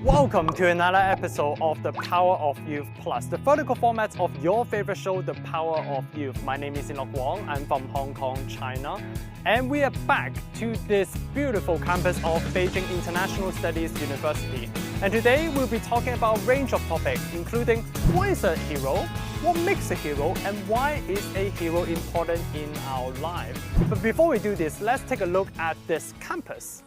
Welcome to another episode of The Power of Youth Plus, the vertical format of your favorite show, The Power of Youth. My name is Enoch Wong. I'm from Hong Kong, China. And we are back to this beautiful campus of Beijing International Studies University. And today we'll be talking about a range of topics, including what is a hero, what makes a hero, and why is a hero important in our life. But before we do this, let's take a look at this campus.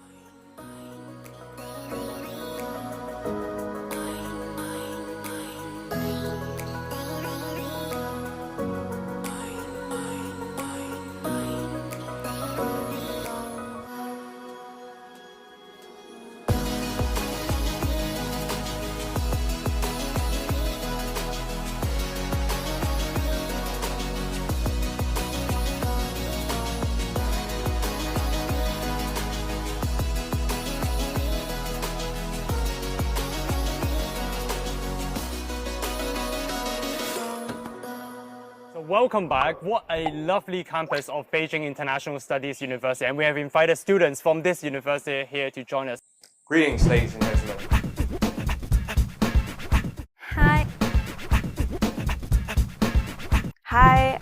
Welcome back. What a lovely campus of Beijing International Studies University, and we have invited students from this university here to join us. Greetings, ladies and gentlemen. Hi. Hi.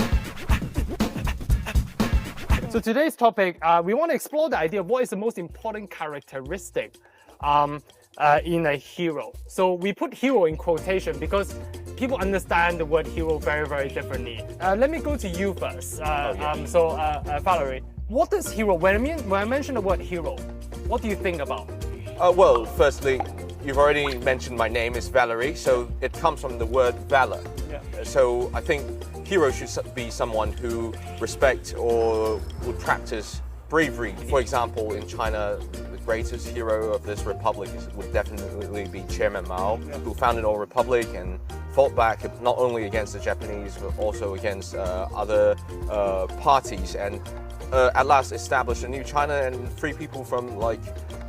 So today's topic, we want to explore the idea of what is the most important characteristic in a hero. So we put hero in quotation because people understand the word hero very, very differently. Let me go to you first. Valerie, what is hero? When I mention the word hero, what do you think about? Well, firstly, you've already mentioned my name is Valerie, so it comes from the word valor. Yeah. So I think hero should be someone who respects or would practice bravery. For example, in China, the greatest hero of this republic would definitely be Chairman Mao, who founded our republic and fought back not only against the Japanese but also against other parties, and at last established a new China and free people from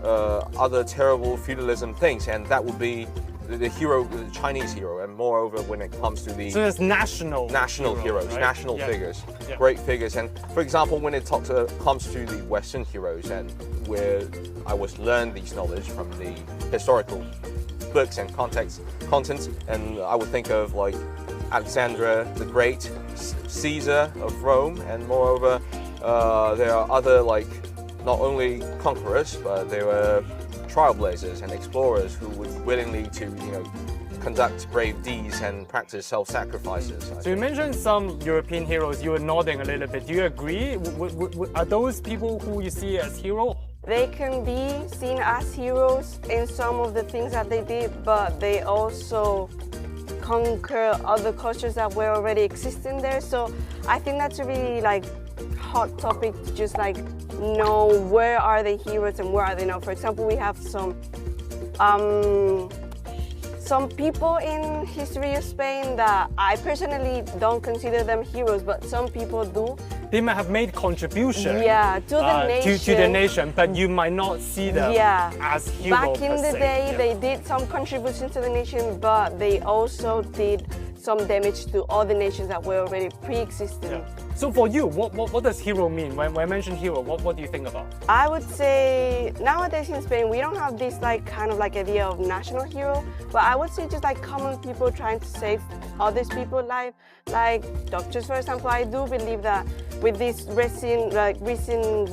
other terrible feudalism things. And that would be the hero, the Chinese hero. And moreover, when it comes to the there's national heroes, right? national figures, great figures. And for example, when it comes to the Western heroes, and where I was learned these knowledge from the historical books and contents, and I would think of like Alexander the Great, Caesar of Rome, and moreover there are other not only conquerors, but they were trailblazers and explorers who would willingly to conduct brave deeds and practice self-sacrifices. So you mentioned some European heroes. You were nodding a little bit. Do you agree? Are those people who you see as heroes? They can be seen as heroes in some of the things that they did, but they also conquer other cultures that were already existing there. So I think that's a really hot topic to just know where are the heroes and where are they not. For example, we have some people in history of Spain that I personally don't consider them heroes, but some people do. They might have made contribution to the nation. To the nation, but you might not see them as heroes. Back in the day, they did some contribution to the nation, but they also did some damage to other nations that were already pre-existing. Yeah. So for you, what does hero mean? When I mention hero, what do you think about? I would say nowadays in Spain, we don't have this idea of national hero, but I would say just common people trying to save others people's life. Like doctors, for example. I do believe that with this recent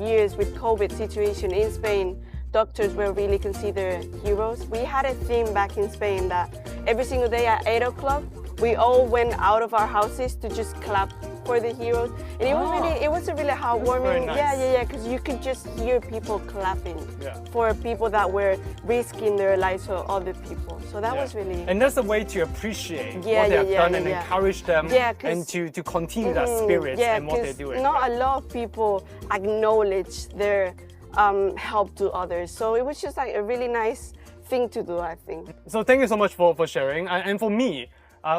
years with COVID situation in Spain, doctors were really considered heroes. We had a theme back in Spain that every single day at 8 o'clock, we all went out of our houses to just clap for the heroes, and it was a really heartwarming. Nice. Because you could just hear people clapping for people that were risking their lives for other people. So that was really. And that's a way to appreciate what they have done and encourage them, and to continue that spirit and what they're doing. Not a lot of people acknowledge their help to others, so it was just a really nice thing to do, I think. So thank you so much for sharing, and for me.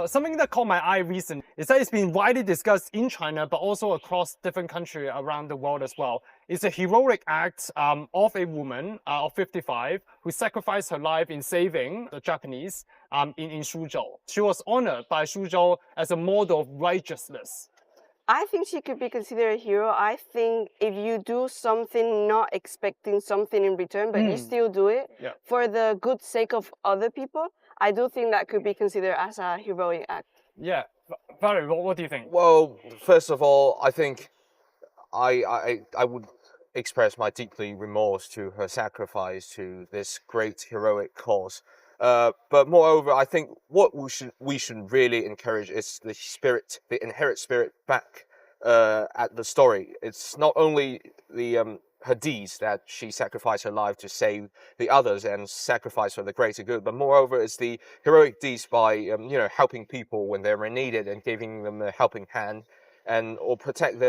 Something that caught my eye recently is that it's been widely discussed in China, but also across different countries around the world as well. It's a heroic act of a woman of 55 who sacrificed her life in saving the Japanese in Suzhou. She was honored by Suzhou as a model of righteousness. I think she could be considered a hero. I think if you do something not expecting something in return, but you still do it for the good sake of other people, I do think that could be considered as a heroic act. Yeah. Valerie, what do you think? Well, first of all, I think I would express my deeply remorse to her sacrifice to this great heroic cause. But moreover, I think what we should really encourage is the spirit, the inherent spirit back at the story. It's not only the her deeds that she sacrificed her life to save the others and sacrifice for the greater good, but moreover, it's the heroic deeds by helping people when they're in needed and giving them a helping hand, and or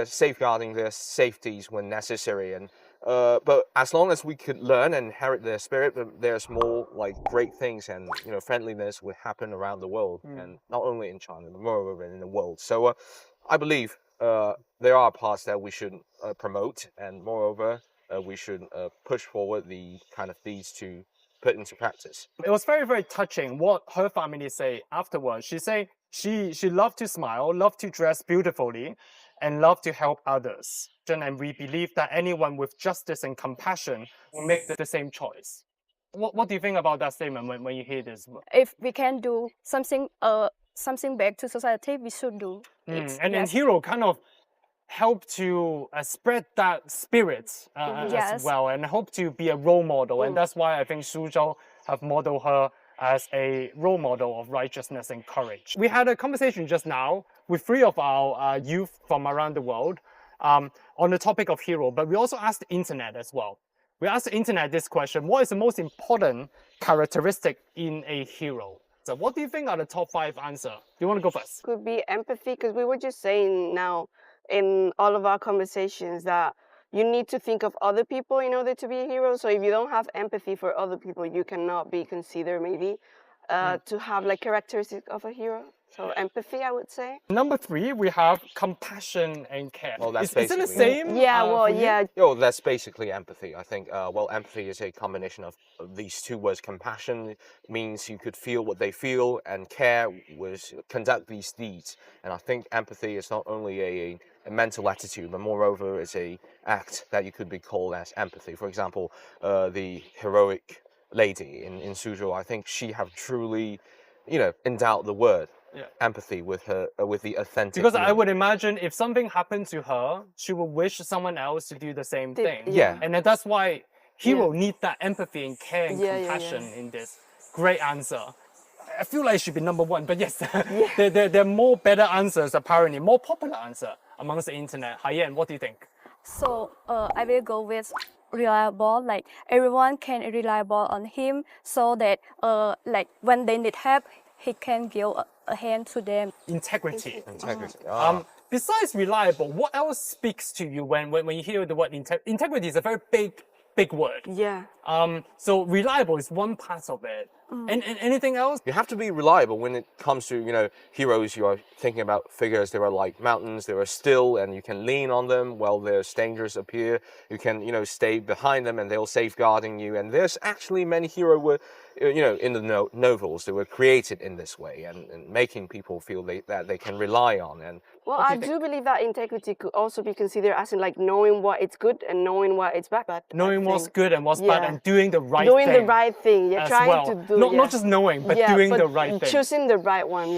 safeguarding their safeties when necessary. And but as long as we could learn and inherit their spirit, there's more like great things and friendliness would happen around the world, and not only in China, but moreover in the world. So I believe there are parts that we should promote, and moreover we should push forward the kind of deeds to put into practice. It was very, very touching what her family say afterwards. She say she loved to smile, loved to dress beautifully, and loved to help others. And we believe that anyone with justice and compassion will make the same choice. What do you think about that statement when you hear this? If we can do something back to society, we should do it. And then Hero kind of help to spread that spirit as well, and hope to be a role model. And that's why I think Suzhou have modeled her as a role model of righteousness and courage. We had a conversation just now with 3 of our youth from around the world on the topic of hero, but we also asked the internet as well. We asked the internet this question: what is the most important characteristic in a hero? So what do you think are the top 5 answers? Do you want to go first? Could be empathy, because we were just saying now in all of our conversations that you need to think of other people in order to be a hero. So if you don't have empathy for other people, you cannot be considered maybe to have like characteristics of a hero. So empathy, I would say. Number 3, we have compassion and care. Well, that's is it the basically- same? Yeah, well, yeah. That's basically empathy. I think, well, empathy is a combination of these 2 words. Compassion means you could feel what they feel, and care was conduct these deeds. And I think empathy is not only a mental attitude, but moreover is a act that you could be called as empathy. For example, the heroic lady in Suzhou, I think she have truly, endowed the word empathy with her, with the authentic. Because I would imagine if something happened to her, she would wish someone else to do the same thing. Yeah. And then that's why hero need that empathy and care and compassion in this. Great answer. I feel like it should be number 1, but yes, there are more better answers apparently, more popular answer amongst the internet. Haiyan, what do you think? So I will go with reliable, like everyone can reliable on him, so that like when they need help, he can give a hand to them. Integrity. Integrity. Besides reliable, what else speaks to you when you hear the word integrity? Is a very big word. Yeah. So reliable is one part of it. And anything else? You have to be reliable when it comes to, heroes. You are thinking about figures. There are like mountains, they are still, and you can lean on them while there's dangers appear. You can, stay behind them and they'll safeguarding you. And there's actually many heroes were, in the novels, they were created in this way and making people feel that they can rely on. And well, I do believe that integrity could also be considered as in like knowing what is good and knowing what is bad. Knowing what's good and what's bad, and doing the right thing. Doing the right thing, trying to do not just knowing, but doing the right thing. Choosing the right one,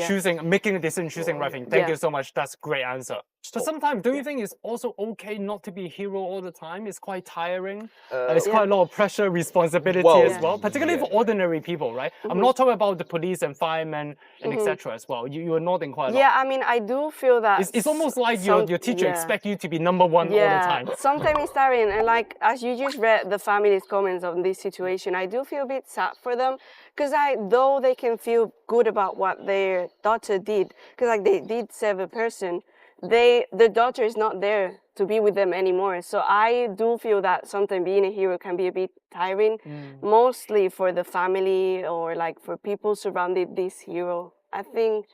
Making a decision, choosing the right thing. Thank you so much. That's a great answer. But sometimes, do you think it's also okay not to be a hero all the time? It's quite tiring. It's quite a lot of pressure, responsibility as well, particularly for ordinary people, right? I'm not talking about the police and firemen and etc. as well. You are nodding quite a lot. Yeah, I mean, I do feel that it's almost like your teacher expects you to be number 1 all the time. Sometimes it's tiring, and like as you just read the family's comments on this situation, I do feel a bit sad for them, because though they can feel good about what their daughter did, because like they did save a person, the daughter is not there to be with them anymore. So I do feel that sometimes being a hero can be a bit tiring, mostly for the family or like for people surrounding this hero. I think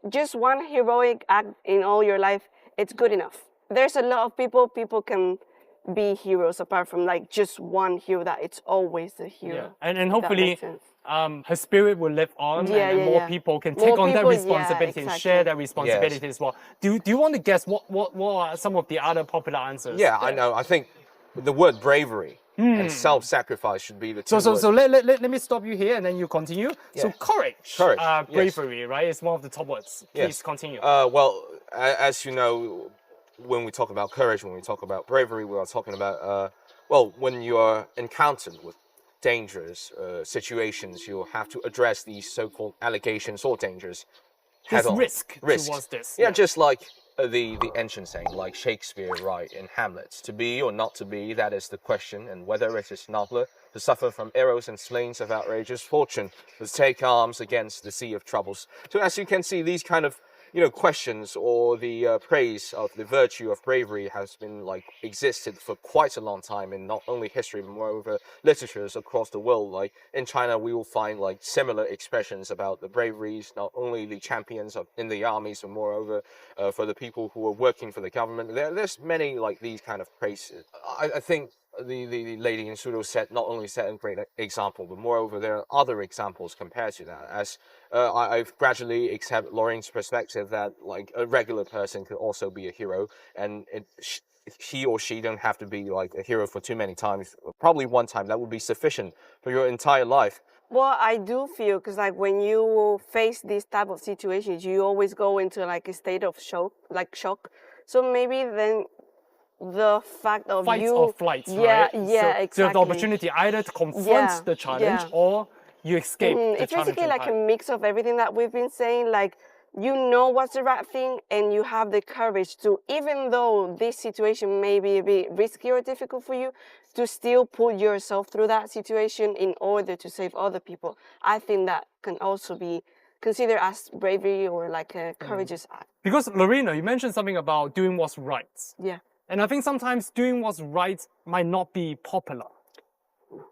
just one heroic act in all your life, it's good enough. There's a lot of people can be heroes apart from like just one hero that it's always the hero. And If that hopefully makes sense. her spirit will live on, and more people can More take on that people, responsibility and share that responsibility as well. Do you want to guess what are some of the other popular answers? Yeah, I know. I think the word bravery and self-sacrifice should be the two words. So let me stop you here and then you continue. So courage, Courage, bravery, right, is one of the top words. Please continue. Well, as you know, when we talk about courage, when we talk about bravery, we are talking about, well, when you are encountered with dangerous situations, you'll have to address these so-called allegations or dangers head on. Risk towards this. Yeah, just like the ancient saying, like Shakespeare write in Hamlet, to be or not to be, that is the question, and whether it is nobler to suffer from arrows and slings of outrageous fortune, to take arms against the sea of troubles. So as you can see, these kind of questions or the praise of the virtue of bravery has been like existed for quite a long time in not only history but moreover literatures across the world. Like in China, we will find like similar expressions about the braveries, not only the champions in the armies, but moreover for the people who are working for the government. There's many like these kind of praises. I think the lady in Sudo not only set a great example, but moreover there are other examples compared to that. As I've gradually accepted Lorraine's perspective that like a regular person could also be a hero, and he or she don't have to be like a hero for too many times. Probably one time that would be sufficient for your entire life. Well, I do feel because like when you face these type of situations, you always go into like a state of shock. So maybe then the fact of Fight you, or flight, yeah, right? exactly. So you have the opportunity either to confront the challenge or you escape the It's basically like part. a mix of everything that we've been saying. Like you know what's the right thing, and you have the courage to, even though this situation may be a bit risky or difficult for you, to still put yourself through that situation in order to save other people. I think that can also be considered as bravery or like a courageous act. Because Lorena, you mentioned something about doing what's right. Yeah. And I think sometimes doing what's right might not be popular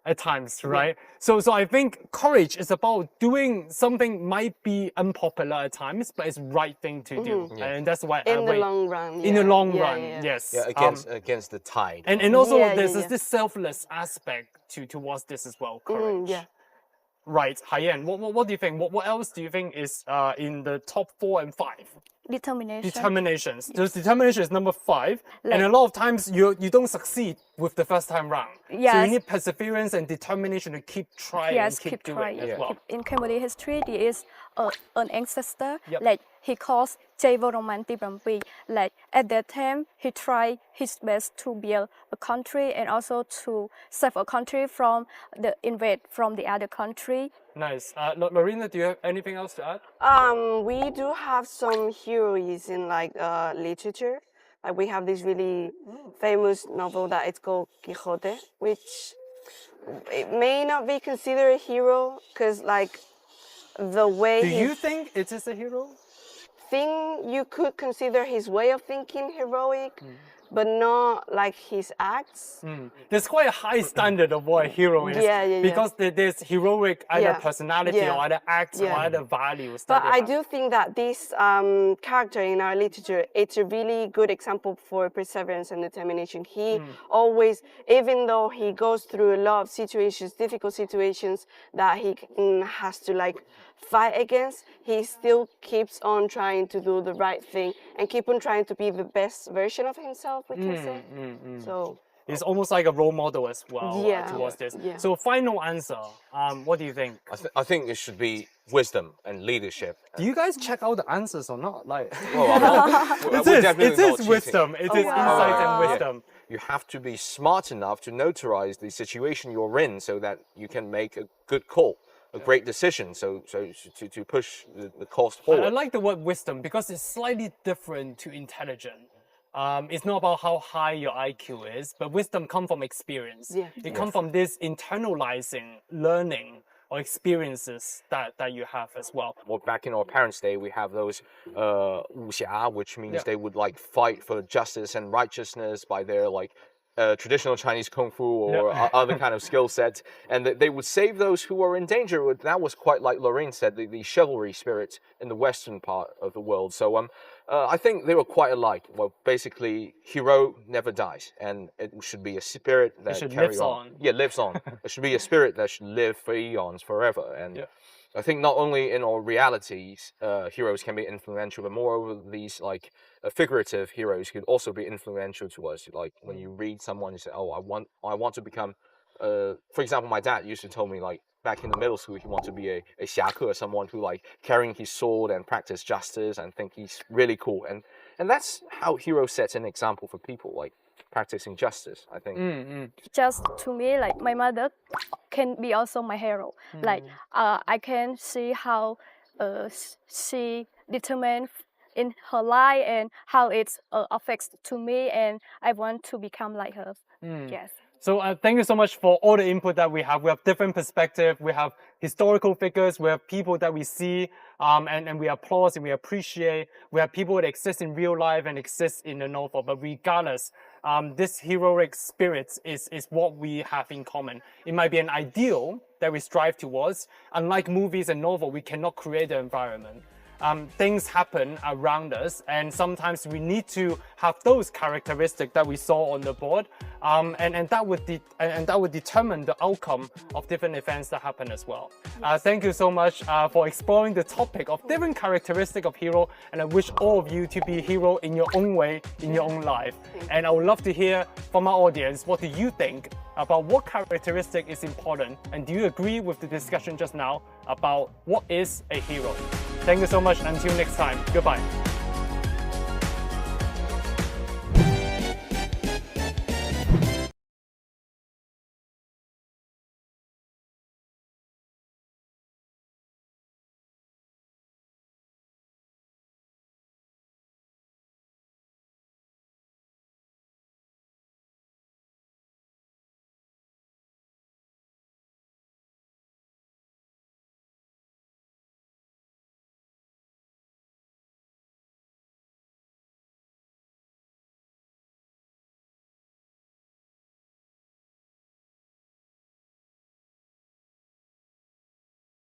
at times, right? So I think courage is about doing something might be unpopular at times, but it's right thing to do. And that's why in the long run. In the long run, yes. Yeah, against the tide. And also there's this selfless aspect towards this as well, courage. Right, Haiyan, what do you think? What else do you think is in the top 4 and 5? Determinations. So determination is number 5, and a lot of times you don't succeed with the first time round. Yes. So you need perseverance and determination to keep trying and keep doing as well. In Cambodia history, there is an ancestor, like he calls Jayvoromantibrampi. Like at that time, he tried his best to build a country and also to save a country from the invade from the other country. Nice. Lorena, do you have anything else to add? We do have some heroes in like literature. Like we have this really famous novel that it's called Quixote, which it may not be considered a hero because like the way do you think it is a hero? You could consider his way of thinking heroic, but not like his acts. There's quite a high standard of what a hero is. Because there's heroic either personality or either acts or either values. But I do think that this character in our literature, it's a really good example for perseverance and determination. He always, even though he goes through a lot of situations, difficult situations that he has to like fight against, he still keeps on trying to do the right thing and keep on trying to be the best version of himself, we can say. So it's almost like a role model as well towards this. So final answer, what do you think? I think it should be wisdom and leadership. Do you guys check out the answers or not? Like, it is wisdom. It is insight and wisdom. You have to be smart enough to notarize the situation you're in so that you can make a good call. A great decision, so to push the cost forward. I like the word wisdom because it's slightly different to intelligent. It's not about how high your IQ is, but wisdom comes from experience. It comes from this internalizing learning or experiences that you have as well. Well, back in our parents' day, we have those wuxia, which means they would like fight for justice and righteousness by their like traditional Chinese kung fu or other kind of skill sets, and they would save those who were in danger. That was quite like Lorraine said, the chivalry spirit in the western part of the world. So I think they were quite alike. Well, basically, hero never dies, and it should be a spirit that carries on. Yeah, lives on. It should be a spirit that should live for eons, forever. And I think not only in our realities, heroes can be influential, but moreover, these like figurative heroes could also be influential to us. Like when you read someone, you say, "Oh, I want to become." For example, my dad used to tell me like back in the middle school, he wanted to be a xiaku, someone who like carrying his sword and practice justice and think he's really cool. And that's how heroes set an example for people, like practicing justice, I think. Just to me, like my mother can be also my hero. Like I can see how she determined in her life and how it affects to me, and I want to become like her. Yes. So thank you so much for all the input that we have. We have different perspectives. We have historical figures. We have people that we see and we applaud and we appreciate. We have people that exist in real life and exist in the novel. But regardless, this heroic spirit is what we have in common. It might be an ideal that we strive towards. Unlike movies and novels, we cannot create the environment. Things happen around us, and sometimes we need to have those characteristics that we saw on the board, and that would determine the outcome of different events that happen as well. Thank you so much for exploring the topic of different characteristics of hero, and I wish all of you to be a hero in your own way, in your own life. And I would love to hear from our audience, what do you think about what characteristic is important, and do you agree with the discussion just now about what is a hero? Thank you so much. Until next time, goodbye.